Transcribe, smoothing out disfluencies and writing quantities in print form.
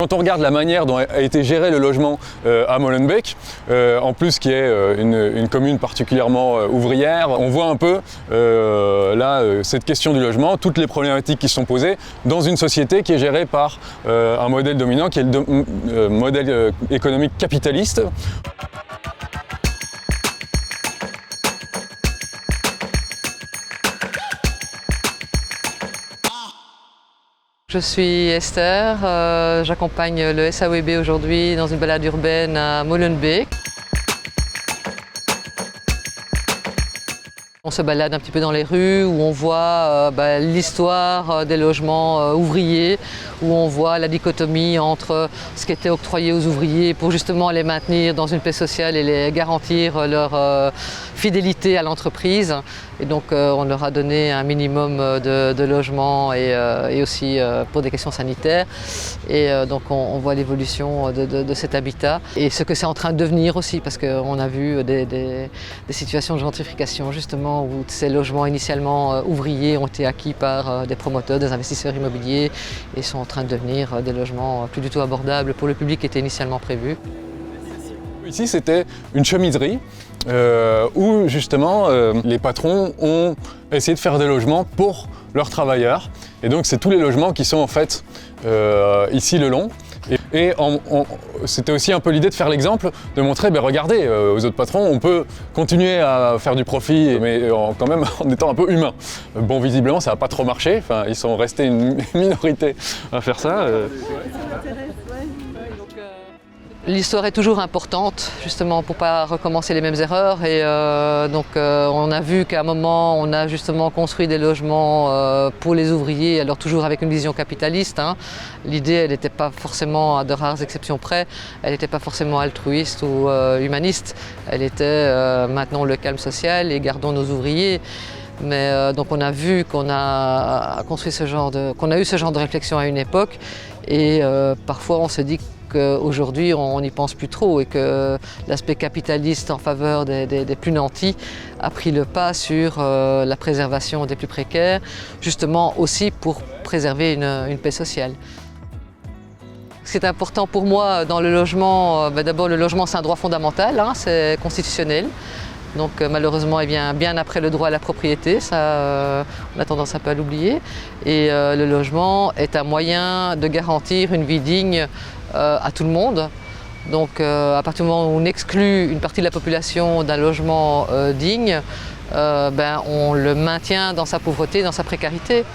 Quand on regarde la manière dont a été géré le logement à Molenbeek, en plus qui est une commune particulièrement ouvrière, on voit un peu là cette question du logement, toutes les problématiques qui sont posées dans une société qui est gérée par un modèle dominant qui est le modèle économique capitaliste. Je suis Esther, j'accompagne le SAWB aujourd'hui dans une balade urbaine à Molenbeek. On se balade un petit peu dans les rues où on voit l'histoire des logements ouvriers, où on voit la dichotomie entre ce qui était octroyé aux ouvriers pour justement les maintenir dans une paix sociale et les garantir leur fidélité à l'entreprise. Et donc on leur a donné un minimum de logements et aussi pour des questions sanitaires. Et donc on voit l'évolution de cet habitat et ce que c'est en train de devenir aussi, parce qu'on a vu des situations de gentrification justement où ces logements initialement ouvriers ont été acquis par des promoteurs, des investisseurs immobiliers et sont en train de devenir des logements plus du tout abordables pour le public qui était initialement prévu. Ici c'était une chemiserie où justement les patrons ont essayé de faire des logements pour leurs travailleurs. Et donc c'est tous les logements qui sont en fait ici le long. Et c'était aussi un peu l'idée de faire l'exemple, de montrer, regardez, aux autres patrons, on peut continuer à faire du profit, mais quand même en étant un peu humain. Bon, visiblement, ça n'a pas trop marché, enfin, ils sont restés une minorité à faire ça. L'histoire est toujours importante, justement, pour ne pas recommencer les mêmes erreurs. Et on a vu qu'à un moment, on a justement construit des logements pour les ouvriers, alors toujours avec une vision capitaliste. L'idée, elle n'était pas forcément, à de rares exceptions près, elle n'était pas forcément altruiste ou humaniste. Elle était maintenant le calme social et gardons nos ouvriers. Mais donc on a vu qu'on a construit qu'on a eu ce genre de réflexion à une époque. Et parfois, on se dit qu'aujourd'hui on n'y pense plus trop et que l'aspect capitaliste en faveur des plus nantis a pris le pas sur la préservation des plus précaires, justement aussi pour préserver une paix sociale. Ce qui est important pour moi dans le logement, d'abord le logement c'est un droit fondamental, c'est constitutionnel. Donc malheureusement, bien après le droit à la propriété, ça, on a tendance un peu à l'oublier. Et le logement est un moyen de garantir une vie digne à tout le monde. Donc à partir du moment où on exclut une partie de la population d'un logement digne, on le maintient dans sa pauvreté, dans sa précarité.